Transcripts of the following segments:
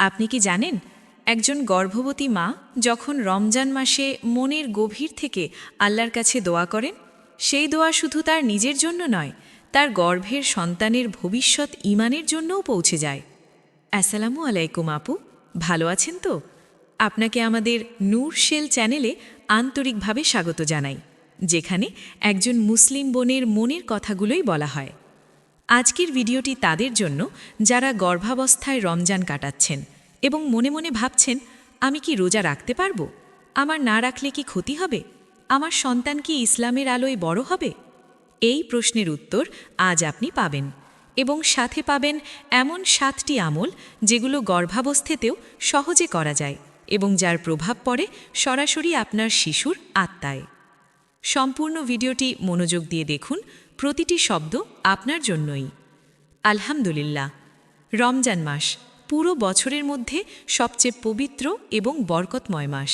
আপনি কি জানেন একজন গর্ভবতী মা যখন রমজান মাসে মনের গভীর থেকে আল্লাহর কাছে দোয়া করেন, সেই দোয়া শুধু তার নিজের জন্য নয়, তার গর্ভের সন্তানের ভবিষ্যৎ ঈমানের জন্যও পৌঁছে যায়। আসসালামু আলাইকুম আপু, ভালো আছেন তো? আপনাকে আমাদের নূর শেল চ্যানেলে আন্তরিকভাবে স্বাগত জানাই, যেখানে একজন মুসলিম বোনের মনের কথাগুলোই বলা হয়। আজকের ভিডিওটি তাদের জন্য যারা গর্ভাবস্থায় রমজান কাটাচ্ছেন এবং মনে মনে ভাবছেন, আমি কি রোজা রাখতে পারবো? আমার না রাখলে কি ক্ষতি হবে? আমার সন্তান কি ইসলামের আলোয় বড় হবে? এই প্রশ্নের উত্তর আজ আপনি পাবেন, এবং সাথে পাবেন এমন 7টি আমল যেগুলো গর্ভাবস্থাতেও সহজে করা যায় এবং যার প্রভাব পড়ে সরাসরি আপনার শিশুর আত্মায়। সম্পূর্ণ ভিডিওটি মনোযোগ দিয়ে দেখুন, প্রতিটি শব্দ আপনার জন্যই। আলহামদুলিল্লাহ, রমজান মাস পুরো বছরের মধ্যে সবচেয়ে পবিত্র এবং বরকতময় মাস।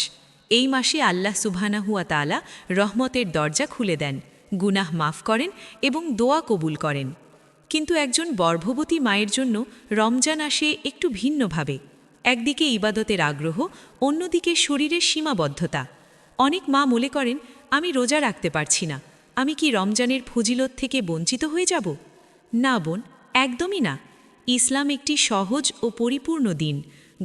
এই মাসে আল্লাহ সুবহানাহু ওয়া তাআলা রহমতের দরজা খুলে দেন, গুনাহ মাফ করেন এবং দোয়া কবুল করেন। কিন্তু একজন গর্ভবতী মায়ের জন্য রমজান আসে একটু ভিন্নভাবে। একদিকে ইবাদতের আগ্রহ, অন্যদিকে শরীরের সীমাবদ্ধতা। অনেক মা মনে করেন, আমি রোজা রাখতে পারছি না, আমি কি রমজানের ফজিলত থেকে বঞ্চিত হয়ে যাব? না বোন, একদমই না। ইসলাম একটি সহজ ও পরিপূর্ণ দিন।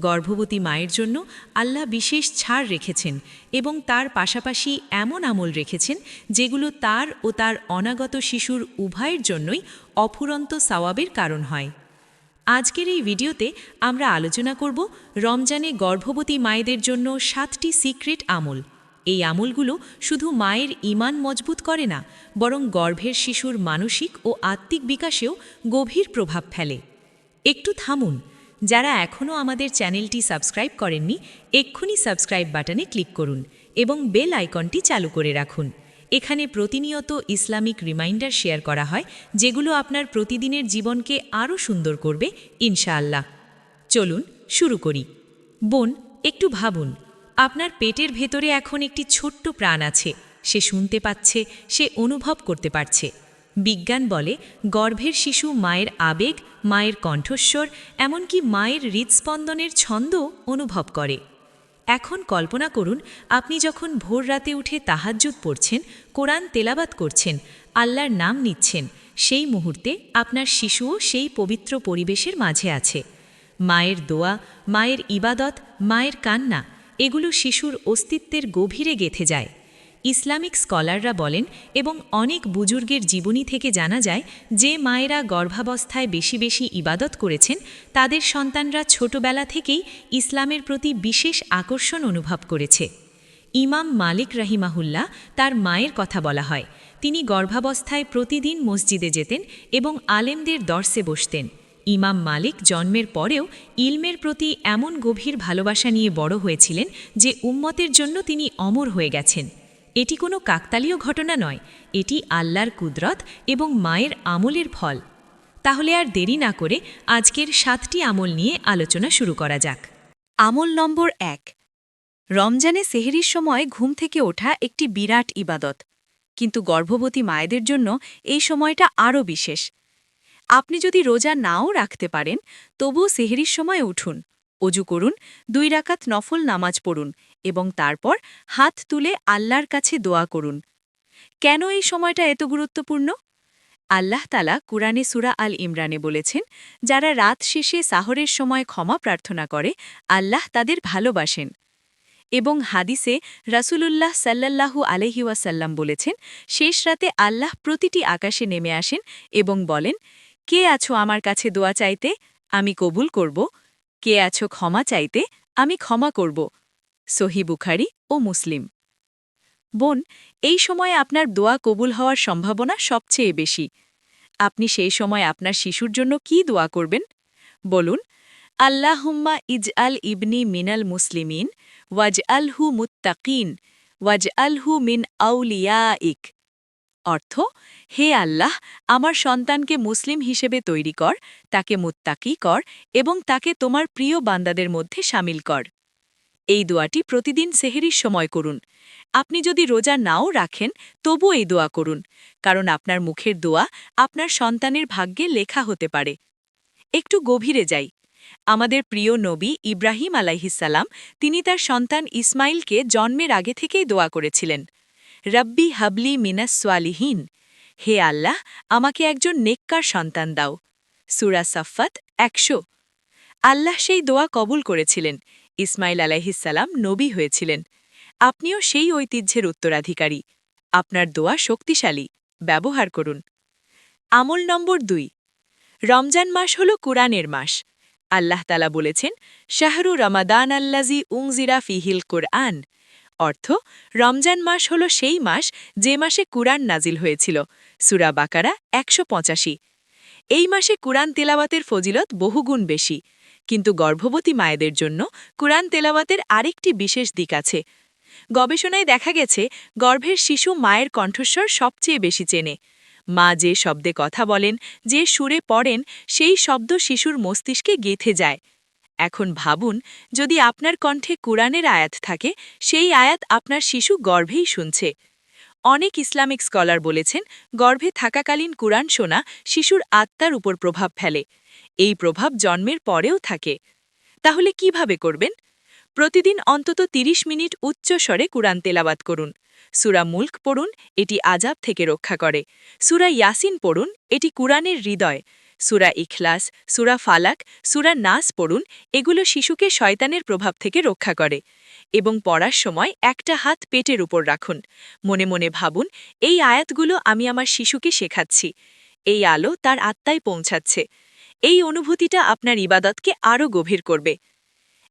গর্ভবতী মায়ের জন্য আল্লাহ বিশেষ ছাড় রেখেছেন এবং তার পাশাপাশি এমন আমল রেখেছেন যেগুলো তার ও তার অনাগত শিশুর উভয়ের জন্যই অফুরন্ত সওয়াবের কারণ হয়। আজকের এই ভিডিওতে আমরা আলোচনা করব রমজানে গর্ভবতী মায়েদের জন্য 7টি সিক্রেট আমল। এই আমলগুলো শুধু মায়ের ঈমান মজবুত করে না, বরং গর্ভের শিশুর মানসিক ও আত্মিক বিকাশেও গভীর প্রভাব ফেলে। একটু থামুন, যারা এখনও আমাদের চ্যানেলটি সাবস্ক্রাইব করেননি, এক্ষুনি সাবস্ক্রাইব বাটনে ক্লিক করুন এবং বেল আইকনটি চালু করে রাখুন। এখানে প্রতিনিয়ত ইসলামিক রিমাইন্ডার শেয়ার করা হয়, যেগুলো আপনার প্রতিদিনের জীবনকে আরও সুন্দর করবে ইনশাআল্লাহ। চলুন শুরু করি। বোন, একটু ভাবুন, আপনার পেটের ভেতরে এখন একটি ছোট্ট প্রাণ আছে। সে শুনতে পাচ্ছে, সে অনুভব করতে পারছে। বিজ্ঞান বলে গর্ভের শিশু মায়ের আবেগ, মায়ের কণ্ঠস্বর, এমনকি মায়ের হৃদস্পন্দনের ছন্দ অনুভব করে। এখন কল্পনা করুন, আপনি যখন ভোর রাতে উঠে তাহাজ্জুদ পড়ছেন, কোরআন তেলাওয়াত করছেন, আল্লাহর নাম নিচ্ছেন, সেই মুহূর্তে আপনার শিশুও সেই পবিত্র পরিবেশের মাঝে আছে। মায়ের দোয়া, মায়ের ইবাদত, মায়ের কান্না, এগুলো শিশুর অস্তিত্বের গভীরে গেঁথে যায়। ইসলামিক স্কলাররা বলেন এবং অনেক বুজুর্গের জীবনী থেকে জানা যায়, যে মায়েরা গর্ভাবস্থায় বেশি বেশি ইবাদত করেছেন, তাদের সন্তানরা ছোটবেলা থেকেই ইসলামের প্রতি বিশেষ আকর্ষণ অনুভব করেছে। ইমাম মালিক রাহিমাহুল্লাহ, তার মায়ের কথা বলা হয়, তিনি গর্ভাবস্থায় প্রতিদিন মসজিদে যেতেন এবং আলেমদের দর্সে বসতেন। ইমাম মালিক জন্মের পরেও ইলমের প্রতি এমন গভীর ভালোবাসা নিয়ে বড় হয়েছিলেন যে উম্মতের জন্য তিনি অমর হয়ে গেছেন। এটি কোনো কাকতালীয় ঘটনা নয়, এটি আল্লাহর কুদরত এবং মায়ের আমলের ফল। তাহলে আর দেরি না করে আজকের 7টি আমল নিয়ে আলোচনা শুরু করা যাক। আমল নম্বর 1। রমজানে সেহরির সময় ঘুম থেকে ওঠা একটি বিরাট ইবাদত, কিন্তু গর্ভবতী মায়েদের জন্য এই সময়টা আরও বিশেষ। আপনি যদি রোজা নাও রাখতে পারেন, তবুও সেহরির সময় উঠুন, অজু করুন, 2 রাকাত নফল নামাজ পড়ুন এবং তারপর হাত তুলে আল্লাহর কাছে দোয়া করুন। কেন এই সময়টা এত গুরুত্বপূর্ণ? আল্লাহ তাআলা কুরআনে সূরা আল ইমরানে বলেছেন, যারা রাত শেষে সাহরের সময় ক্ষমা প্রার্থনা করে, আল্লাহ তাদের ভালোবাসেন। এবং হাদিসে রাসূলুল্লাহ সাল্লাল্লাহু আলাইহি ওয়াসাল্লাম বলেছেন, শেষ রাতে আল্লাহ প্রতিটি আকাশে নেমে আসেন এবং বলেন, কে আছো আমার কাছে দোয়া চাইতে, আমি কবুল করব। কে আছো ক্ষমা চাইতে, আমি ক্ষমা করব। সহিহ বুখারী ও মুসলিম। বোন, এই সময়ে আপনার দোয়া কবুল হওয়ার সম্ভাবনা সবচেয়ে বেশি। আপনি সেই সময় আপনার শিশুর জন্য কি দোয়া করবেন? বলুন, আল্লাহুম্মা ইজআল ইবনি মিনাল মুসলিমিন ওয়াজআলহু মুত্তাকিন ওয়াজআলহু মিন আউলিয়াইক। অর্থ, হে আল্লাহ, আমার সন্তানকে মুসলিম হিসেবে তৈরি কর, তাকে মুত্তাকি কর এবং তাকে তোমার প্রিয় বান্দাদের মধ্যে শামিল কর। এই দোয়াটি প্রতিদিন সেহরির সময় করুন। আপনি যদি রোজা নাও রাখেন, তবু এই দোয়া করুন, কারণ আপনার মুখের দোয়া আপনার সন্তানের ভাগ্যে লেখা হতে পারে। একটু গভীরে যাই। আমাদের প্রিয় নবী ইব্রাহিম আলাইহিসসালাম তিনি তার সন্তান ইসমাইলকে জন্মের আগে থেকেই দোয়া করেছিলেন, রব্বি হাবলি মিনাস সোয়ালিহীন, হে আল্লাহ আমাকে একজন নেককার সন্তান দাও। সূরা সাফফাত ১০০। আল্লাহ সেই দোয়া কবুল করেছিলেন, ইসমাইল আলাইহিসসালাম নবী হয়েছিলেন। আপনিও সেই ঐতিহ্যের উত্তরাধিকারী। আপনার দোয়া শক্তিশালী, ব্যবহার করুন। আমল নম্বর ২। রমজান মাস হল কুরআনের মাস। আল্লাহ তাআলা বলেছেন, শাহরু রমাদান আল্লাজি উংজিরা ফিহিল কুরআন, অর্থ রমজান মাস হল সেই মাস যে মাসে কুরআন নাজিল হয়েছিল। সূরা বাকারা ১৮৫। এই মাসে কুরআন তেলাওয়াতের ফজিলত বহুগুণ বেশি, কিন্তু গর্ভবতী মায়েদের জন্য কুরআন তেলাওয়াতের আরেকটি বিশেষ দিক আছে। গবেষণায় দেখা গেছে গর্ভের শিশু মায়ের কণ্ঠস্বর সবচেয়ে বেশি চেনে। মা যে শব্দে কথা বলেন, যে সুরে পড়েন, সেই শব্দ শিশুর মস্তিষ্কে গেঁথে যায়। এখন ভাবুন, যদি আপনার কণ্ঠে কুরআনের আয়াত থাকে, সেই আয়াত আপনার শিশু গর্ভেই শুনছে। অনেক ইসলামিক স্কলার বলেছেন, গর্ভে থাকাকালীন কুরআন শোনা শিশুর আত্মার উপর প্রভাব ফেলে। এই প্রভাব জন্মের পরেও থাকে। তাহলে কিভাবে করবেন? প্রতিদিন অন্তত ৩০ মিনিট উচ্চ স্বরে কুরআন তেলাওয়াত করুন। সূরা মুলক পড়ুন, এটি আযাব থেকে রক্ষা করে। সূরা ইয়াসিন পড়ুন, এটি কুরআনের হৃদয়। সূরা ইখলাস, সূরা ফালাক, সূরা নাস পড়ুন, এগুলো শিশুকে শয়তানের প্রভাব থেকে রক্ষা করে। এবং পড়ার সময় একটা হাত পেটের উপর রাখুন। মনে মনে ভাবুন, এই আয়াতগুলো আমি আমার শিশুকে শেখাচ্ছি। এই আলো তার আত্মায় পৌঁছাচ্ছে। এই অনুভূতিটা আপনার ইবাদতকে আরও গভীর করবে।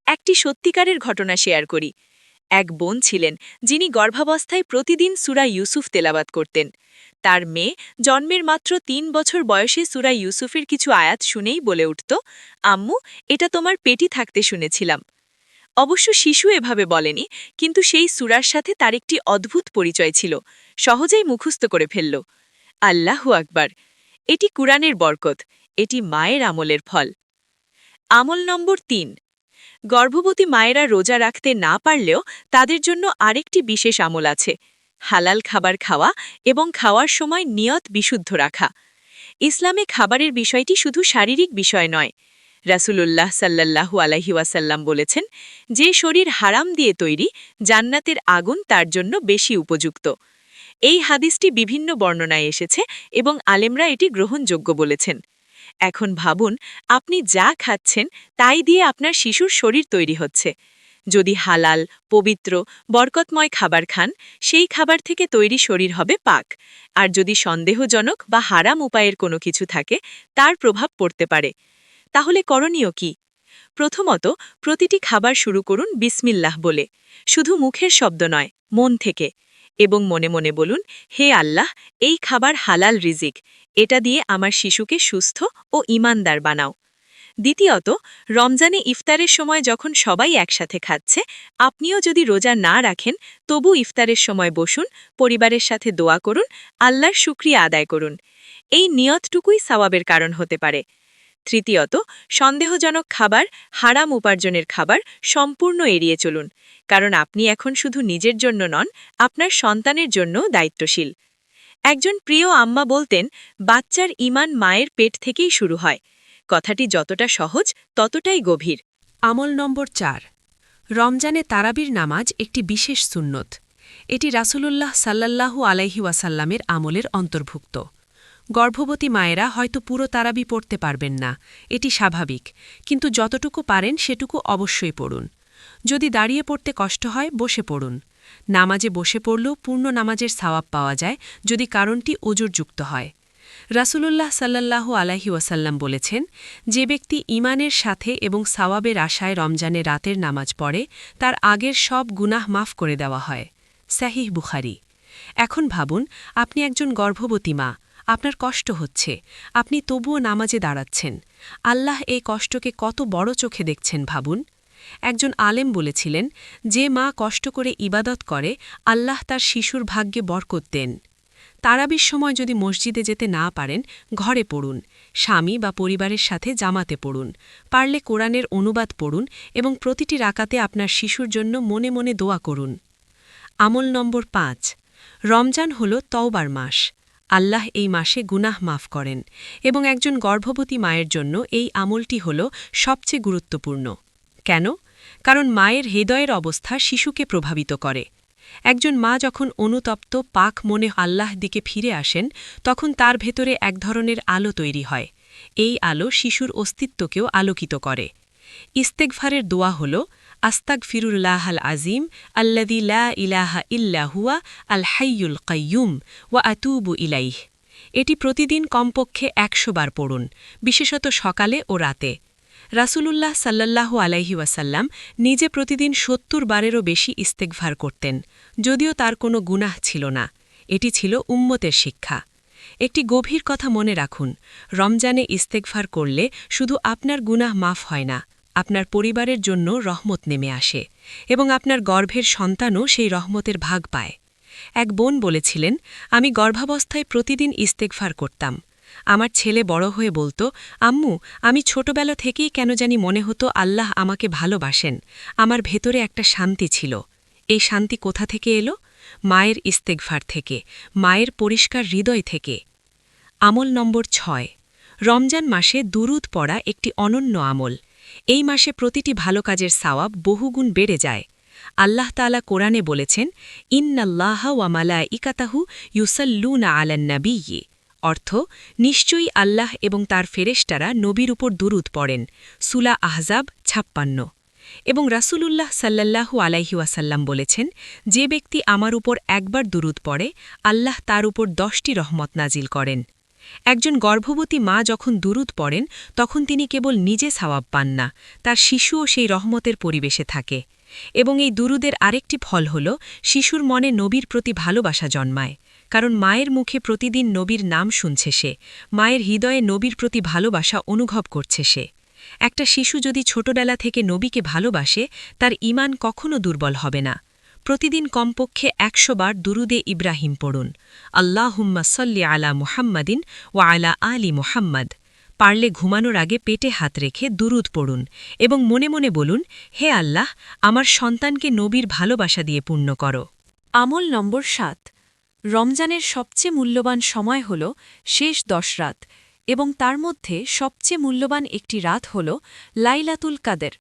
একটি সত্যিকারের ঘটনা শেয়ার করি। এক বোন ছিলেন যিনি গর্ভাবস্থায় প্রতিদিন সূরা ইউসুফ তেলাওয়াত করতেন। তার মেয়ে জন্মের মাত্র ৩ বছর বয়সে সূরা ইউসুফের কিছু আয়াত শুনেই বলে উঠত, আম্মু, এটা তোমার পেটি থাকতে শুনেছিলাম। অবশ্য শিশু এভাবে বলেনি, কিন্তু সেই সূরার সাথে তার একটি অদ্ভুত পরিচয় ছিল। সহজেই মুখস্থ করে ফেলল। আল্লাহু আকবার! এটি কুরআনের বরকত, এটি মায়ের আমলের ফল। আমল নম্বর ৩। গর্ভবতী মায়েরা রোজা রাখতে না পারলেও তাদের জন্য আরেকটি বিশেষ আমল আছে, হালাল খাবার খাওয়া এবং খাওয়ার সময় নিয়ত বিশুদ্ধ রাখা। ইসলামে খাবারের বিষয়টি শুধু শারীরিক বিষয় নয়। রাসূলুল্লাহ সাল্লাল্লাহু আলাইহি ওয়াসাল্লাম বলেছেন, যে শরীর হারাম দিয়ে তৈরি, জান্নাতের আগুন তার জন্য বেশি উপযুক্ত। এই হাদিসটি বিভিন্ন বর্ণনায় এসেছে এবং আলেমরা এটি গ্রহণযোগ্য বলেছেন। এখন ভাবুন, আপনি যা খাচ্ছেন তাই দিয়ে আপনার শিশুর শরীর তৈরি হচ্ছে। যদি হালাল, পবিত্র, বরকতময় খাবার খান, সেই খাবার থেকে তৈরি শরীর হবে পাক। আর যদি সন্দেহজনক বা হারাম উপায়ের কোনো কিছু থাকে, তার প্রভাব পড়তে পারে। তাহলে করণীয় কি? প্রথমত, প্রতিটি খাবার শুরু করুন বিসমিল্লাহ বলে। শুধু মুখের শব্দ নয়, মন থেকে। এবং মনে মনে বলুন, হে আল্লাহ, এই খাবার হালাল রিজিক, এটা দিয়ে আমার শিশুকে সুস্থ ও ঈমানদার বানাও। দ্বিতীয়ত, রমজানে ইফতারের সময় যখন সবাই একসাথে খাচ্ছে, আপনিও যদি রোজা না রাখেন, তবু ইফতারের সময় বসুন, পরিবারের সাথে দোয়া করুন, আল্লাহর শুকরিয়া আদায় করুন। এই নিয়তটুকুই সওয়াবের কারণ হতে পারে। তৃতীয়ত, সন্দেহজনক খাবার, হারাম উপার্জনের খাবার সম্পূর্ণ এড়িয়ে চলুন, কারণ আপনি এখন শুধু নিজের জন্য নন, আপনার সন্তানের জন্যও দায়িত্বশীল। একজন প্রিয় আম্মা বলতেন, বাচ্চার ঈমান মায়ের পেট থেকেই শুরু হয়। কথাটি যতটা সহজ, ততটাই গভীর। আমল নম্বর ৪। রমজানে তারাবির নামাজ একটি বিশেষ সুন্নত। এটি রাসূলুল্লাহ সাল্লাল্লাহু আলাইহি ওয়াসাল্লামের আমলের অন্তর্ভুক্ত। গর্ভবতী মায়েরা হয়তো পুরো তারাবি পড়তে পারবেন না, এটি স্বাভাবিক, কিন্তু যতটুকু পারেন সেটুকু অবশ্যই পড়ুন। যদি দাঁড়িয়ে পড়তে কষ্ট হয়, বসে পড়ুন। নামাজে বসে পড়লেও পূর্ণ নামাজের সওয়াব পাওয়া যায়, যদি কারণটি ওজরযুক্ত হয়। রাসূলুল্লাহ সাল্লাল্লাহু আলাইহি ওয়াসাল্লাম বলেছেন, যে ব্যক্তি ঈমানের সাথে এবং সওয়াবের আশায় রমজানে রাতের নামাজ পড়ে, তার আগের সব গুনাহ মাফ করে দেওয়া হয়। সহিহ বুখারী। এখন ভাবুন, আপনি একজন গর্ভবতী মা, আপনার কষ্ট হচ্ছে, আপনি তবুও নামাজে দাঁড়াচ্ছেন। আল্লাহ এই কষ্টকে কত বড় চোখে দেখছেন ভাবুন। একজন আলেম বলেছিলেন, যে মা কষ্ট করে ইবাদত করে, আল্লাহ তার শিশুর ভাগ্যে বরকত দেন। তারাবির সময় যদি মসজিদে যেতে না পারেন, ঘরে পড়ুন। স্বামী বা পরিবারের সাথে জামাতে পড়ুন। পারলে কোরআনের অনুবাদ পড়ুন এবং প্রতিটি রাকাতে আপনার শিশুর জন্য মনে মনে দোয়া করুন। আমল নম্বর ৫। রমজান হল তওবার মাস। আল্লাহ এই মাসে গুনাহ মাফ করেন এবং একজন গর্ভবতী মায়ের জন্য এই আমলটি হল সবচেয়ে গুরুত্বপূর্ণ। কেন? কারণ মায়ের হৃদয়ের অবস্থা শিশুকে প্রভাবিত করে। একজন মা যখন অনুতপ্ত পাক মনে আল্লাহ দিকে ফিরে আসেন, তখন তার ভেতরে এক ধরনের আলো তৈরি হয়। এই আলো শিশুর অস্তিত্বকেও আলোকিত করে। ইস্তেগফারের দোয়া হল আস্তাগফিরুল্লাহাল আজিম আল্লাযী লা ইলাহা ইল্লা হুয়া আল হাইয়ুল কাইয়্যুম ওয়া আতুবু ইলাইহ। এটি প্রতিদিন কমপক্ষে ১০০ বার পড়ুন, বিশেষত সকালে ও রাতে। রাসূলুল্লাহ সাল্লাল্লাহু আলাইহি ওয়াসাল্লাম নিজে প্রতিদিন ৭০ বারেরও বেশি ইস্তেগফার করতেন, যদিও তার কোনো গুনাহ ছিল না। এটি ছিল উম্মতের শিক্ষা। একটি গভীর কথা মনে রাখুন, রমজানে ইস্তেগফার করলে শুধু আপনার গুনাহ মাফ হয় না, আপনার পরিবারের জন্য রহমত নেমে আসে এবং আপনার গর্ভের সন্তানও সেই রহমতের ভাগ পায়। এক বোন বলেছিলেন, আমি গর্ভাবস্থায় প্রতিদিন ইস্তেগফার করতাম। আমার ছেলে বড় হয়ে বলতো, আম্মু, আমি ছোটবেলা থেকেই কেন জানি মনে হতো আল্লাহ আমাকে ভালোবাসেন। আমার ভেতরে একটা শান্তি ছিল। এই শান্তি কোথা থেকে এলো? মায়ের ইস্তেগফার থেকে, মায়ের পরিষ্কার হৃদয় থেকে। আমল নম্বর ৬। রমজান মাসে দুরূদ পড়া একটি অনন্য আমল। এই মাসে প্রতিটি ভালো কাজের সওয়াব বহুগুণ বেড়ে যায়। আল্লাহ তাআলা কোরআনে বলেছেন, ইন্নাল্লাহা ওয়া মালাইকাতাহু ইউসাল্লুনা আলান নাবিয়্যি। অর্থ, নিশ্চয়ই আল্লাহ এবং তার ফেরেশতারা নবীর উপর দুরূদ পড়েন। সূরা আহজাব ৫৬। এবং রাসূলুল্লাহ সাল্লাল্লাহু আলাইহি ওয়াসাল্লাম বলেছেন, যে ব্যক্তি আমার উপর একবার দুরূদ পড়ে, আল্লাহ তার উপর ১০টি রহমত নাজিল করেন। একজন গর্ভবতী মা যখন দুরূদ পড়েন, তখন তিনি কেবল নিজে সওয়াব পান না, তার শিশুও সেই রহমতের পরিবেশে থাকে। এবং এই দুরূদের আরেকটি ফল হল শিশুর মনে নবীর প্রতি ভালোবাসা জন্মায়। কারণ মায়ের মুখে প্রতিদিন নবীর নাম শুনছে সে, মায়ের হৃদয়ে নবীর প্রতি ভালোবাসা অনুভব করছে সে। একটা শিশু যদি ছোটবেলা থেকে নবীকে ভালোবাসে, তার ঈমান কখনো দুর্বল হবে না। প্রতিদিন কমপক্ষে ১০০ বার দুরুদে ইব্রাহিম পড়ুন, আল্লাহুম্মা সাল্লি আলা মুহাম্মাদিন ওয়া আলা আলি মুহাম্মাদ। পারলে ঘুমানোর আগে পেটে হাত রেখে দুরুদ পড়ুন এবং মনে মনে বলুন, হে আল্লাহ, আমার সন্তানকে নবীর ভালোবাসা দিয়ে পূর্ণ করো। আমল নম্বর ৭। রমজানের সবচেয়ে মূল্যবান সময় হল শেষ ১০ রাত, এবং তার মধ্যে সবচেয়ে মূল্যবান একটি রাত হল লাইলাতুল কাদের।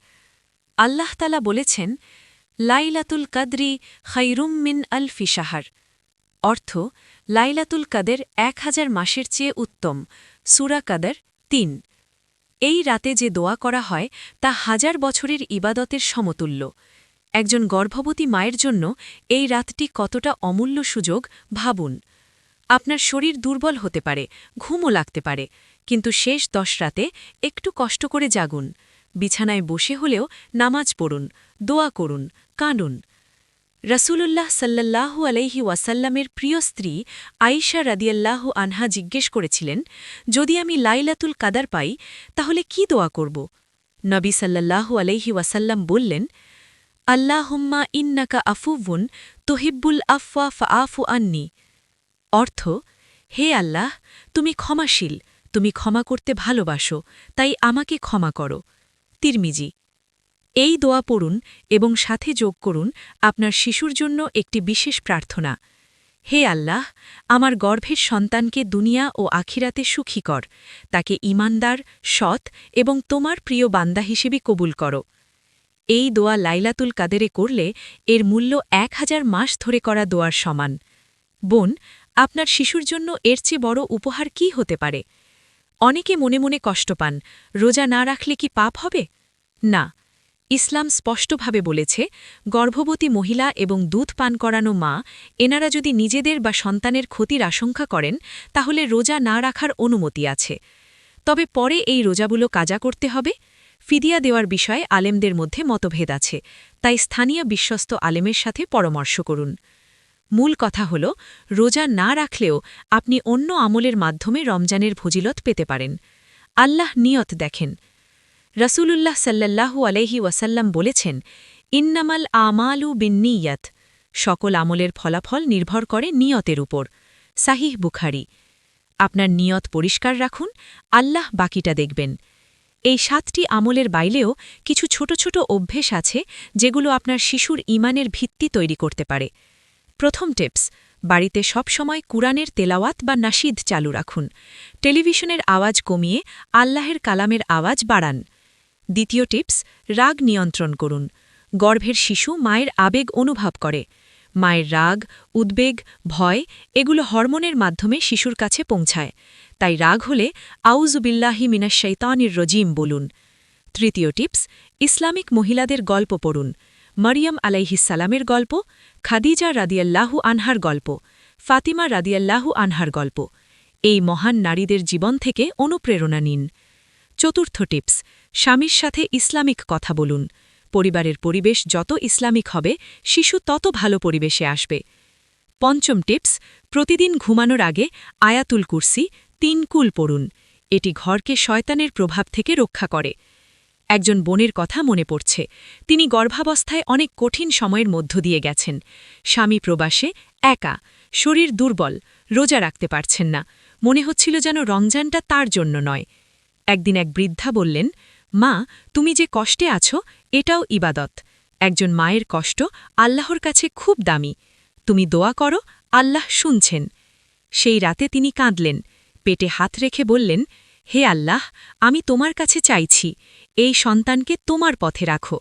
আল্লাহ তাআলা বলেছেন, লাইলাতুল কাদরি খায়রুম মিন আলফি শাহর। অর্থ, লাইলাতুল কাদের ১০০০ মাসের চেয়ে উত্তম। সূরা কাদের ৩। এই রাতে যে দোয়া করা হয় তা ১০০০ বছরের ইবাদতের সমতুল্য। একজন গর্ভবতী মায়ের জন্য এই রাতটি কতটা অমূল্য সুযোগ ভাবুন। আপনার শরীর দুর্বল হতে পারে, ঘুমও লাগতে পারে, কিন্তু শেষ ১০ রাতে একটু কষ্ট করে জাগুন। বিছানায় বসে হলেও নামাজ পড়ুন, দোয়া করুন, কাঁদুন। রাসূলুল্লাহ সাল্লাল্লাহু আলাইহি ওয়াসাল্লামের প্রিয় স্ত্রী আয়েশা রাদিয়াল্লাহু আনহা জিজ্ঞেস করেছিলেন, যদি আমি লাইলাতুল কাদার পাই তাহলে কি দোয়া করব? নবী সাল্লাল্লাহু আলাইহি ওয়াসাল্লাম বললেন, আল্লাহুম্মা ইন্নাকা আফুউন তুহিব্বুল আফওয়া ফাআফু আন্নি। অর্থ, হে আল্লাহ, তুমি ক্ষমাশীল, তুমি ক্ষমা করতে ভালোবাসো, তাই আমাকে ক্ষমা করো। তিরমিজি। এই দোয়া পড়ুন এবং সাথে যোগ করুন আপনার শিশুর জন্য একটি বিশেষ প্রার্থনা। হে আল্লাহ, আমার গর্ভের সন্তানকে দুনিয়া ও আখিরাতে সুখী কর, তাকে ঈমানদার, সৎ এবং তোমার প্রিয় বান্দা হিসেবে কবুল করো। এই দোয়া লাইলাতুল কাদেরে করলে এর মূল্য ১০০০ মাস ধরে করা দোয়ার সমান। বোন, আপনার শিশুর জন্য এর চেয়ে বড় উপহার কি হতে পারে? অনেকে মনে মনে কষ্ট পান, রোজা না রাখলে কি পাপ হবে? না, ইসলাম স্পষ্টভাবে বলেছে, গর্ভবতী মহিলা এবং দুধ পান করানো মা, এনারা যদি নিজেদের বা সন্তানের ক্ষতির আশঙ্কা করেন, তাহলে রোজা না রাখার অনুমতি আছে। তবে পরে এই রোজাগুলো কাজা করতে হবে। ফিদিয়া দেওয়ার বিষয়ে আলেমদের মধ্যে মতভেদ আছে, তাই স্থানীয় বিশ্বস্ত আলেমের সাথে পরামর্শ করুন। মূল কথা হল, রোজা না রাখলেও আপনি অন্য আমলের মাধ্যমে রমজানের ফজিলত পেতে পারেন। আল্লাহ নিয়ত দেখেন। রাসূলুল্লাহ সাল্লাল্লাহু আলাইহি ওয়াসাল্লাম বলেছেন, ইন্নামাল আমালু বিন্নিয়াত। সকল আমলের ফলাফল নির্ভর করে নিয়তের উপর। সাহিহ বুখারী। আপনার নিয়ত পরিষ্কার রাখুন, আল্লাহ বাকিটা দেখবেন। এই ৭টি আমলের বাইরেও কিছু ছোট ছোট অভ্যেস আছে যেগুলো আপনার শিশুর ঈমানের ভিত্তি তৈরি করতে পারে। প্রথম টিপস, বাড়িতে সবসময় কুরআনের তেলাওয়াত বা নাশিদ চালু রাখুন। টেলিভিশনের আওয়াজ কমিয়ে আল্লাহের কালামের আওয়াজ বাড়ান। দ্বিতীয় টিপস, রাগ নিয়ন্ত্রণ করুন। গর্ভের শিশু মায়ের আবেগ অনুভব করে। মায়ের রাগ, উদ্বেগ, ভয় এগুলো হরমোনের মাধ্যমে শিশুর কাছে পৌঁছায়। তাই রাগ হলে আউযুবিল্লাহি মিনাশ শাইতানির রজিম বলুন। তৃতীয় টিপস, ইসলামিক মহিলাদের গল্প পড়ুন। মরিয়ম আলাইহিসসালামের গল্প, খাদিজা রাদিয়াল্লাহু আনহার গল্প, ফাতিমা রাদিয়াল্লাহু আনহার গল্প। এই মহান নারীদের জীবন থেকে অনুপ্রেরণা নিন। চতুর্থ টিপস, স্বামীর সাথে ইসলামিক কথা বলুন। পরিবারের পরিবেশ যত ইসলামিক হবে, শিশু তত ভালো পরিবেশে আসবে। পঞ্চম টিপস, প্রতিদিন ঘুমানোর আগে আয়াতুল কুরসি ৩ কুল পড়ুন। এটি ঘরকে শয়তানের প্রভাব থেকে রক্ষা করে। একজন বোনের কথা মনে পড়ছে। তিনি গর্ভাবস্থায় অনেক কঠিন সময়ের মধ্য দিয়ে গেছেন। স্বামী প্রবাসে, একা, শরীর দুর্বল, রোজা রাখতে পারছেন না। মনে হচ্ছিল যেন রমজানটা তার জন্য নয়। একদিন এক বৃদ্ধা বললেন, মা, তুমি যে কষ্টে আছো এটাও ইবাদত। একজন মায়ের কষ্ট আল্লাহর কাছে খুব দামি। তুমি দোয়া করো, আল্লাহ শুনছেন। সেই রাতে তিনি কাঁদলেন, পেটে হাত রেখে বললেন, হে আল্লাহ, আমি তোমার কাছে চাইছি, এই সন্তানকে তোমার পথে রাখো।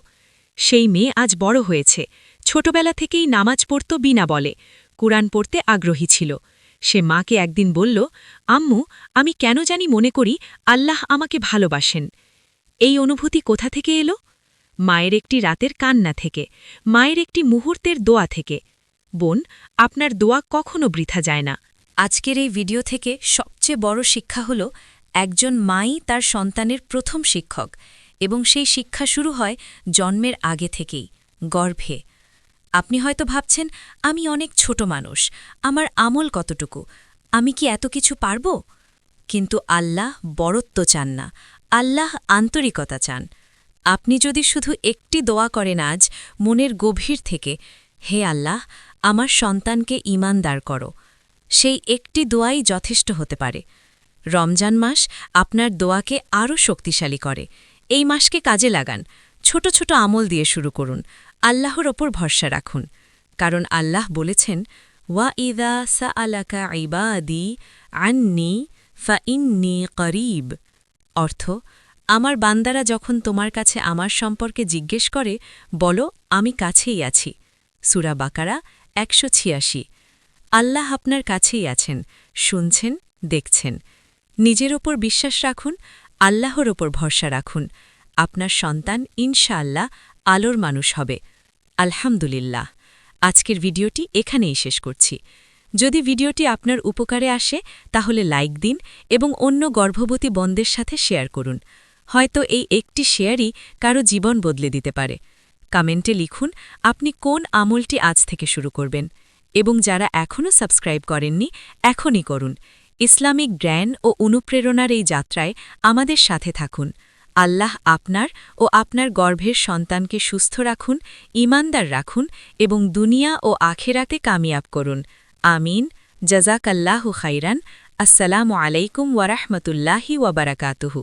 সেই মেয়ে আজ বড় হয়েছে। ছোটবেলা থেকেই নামাজ পড়ত বিনা বলে, কুরআন পড়তে আগ্রহী ছিল। সে মাকে একদিন বলল, আম্মু, আমি কেন জানি মনে করি আল্লাহ আমাকে ভালোবাসেন। এই অনুভূতি কোথা থেকে এলো? মায়ের একটি রাতের কান্না থেকে, মায়ের একটি মুহূর্তের দোয়া থেকে। বোন, আপনার দোয়া কখনো বৃথা যায় না। আজকের এই ভিডিও থেকে সবচেয়ে বড় শিক্ষা হল, একজন মাই তার সন্তানের প্রথম শিক্ষক, এবং সেই শিক্ষা শুরু হয় জন্মের আগে থেকেই, গর্ভে। আপনি হয়তো ভাবছেন, আমি অনেক ছোট মানুষ, আমার আমল কতটুকু, আমি কি এত কিছু পারব? কিন্তু আল্লাহ বড়ত্ব চান না, আল্লাহ আন্তরিকতা চান। আপনি যদি শুধু একটি দোয়া করেন আজ মনের গভীর থেকে, হে আল্লাহ, আমার সন্তানকে ঈমানদার করো, সেই একটি দোয়াই যথেষ্ট হতে পারে। রমজান মাস আপনার দোয়াকে আরও শক্তিশালী করে। এই মাসকে কাজে লাগান, ছোট ছোট আমল দিয়ে শুরু করুন, আল্লাহর ওপর ভরসা রাখুন। কারণ আল্লাহ বলেছেন, ওয়া ইদা সাআলাকা ইবাদি আন্নি ফাইন্নী করিব। অর্থ, আমার বান্দারা যখন তোমার কাছে আমার সম্পর্কে জিজ্ঞেস করে, বলো আমি কাছেই আছি। সূরা বাকারা ১৮৬। আল্লাহ আপনার কাছেই আছেন, শুনছেন, দেখছেন। নিজের ওপর বিশ্বাস রাখুন, আল্লাহর ওপর ভরসা রাখুন। আপনার সন্তান ইনশাআল্লাহ আলোর মানুষ হবে। আলহামদুলিল্লাহ। আজকের ভিডিওটি এখানেই শেষ করছি। যদি ভিডিওটি আপনার উপকারে আসে তাহলে লাইক দিন এবং অন্য গর্ভবতী বোনদের সাথে শেয়ার করুন। হয়তো এই একটি শেয়ারই কারো জীবন বদলে দিতে পারে। কমেন্টে লিখুন আপনি কোন আমলটি আজ থেকে শুরু করবেন, এবং যারা এখনও সাবস্ক্রাইব করেননি এখনই করুন। ইসলামিক জ্ঞান ও অনুপ্রেরণার এই যাত্রায় আমাদের সাথে থাকুন। আল্লাহ আপনার ও আপনার গর্ভের সন্তানকে সুস্থ রাখুন, ঈমানদার রাখুন এবং দুনিয়া ও আখেরাতে কামিয়াব করুন। আমিন। জাযাকাল্লাহু খাইরান। আসসালামু আলাইকুম ওয়া রাহমাতুল্লাহি ওয়া বারাকাতুহু।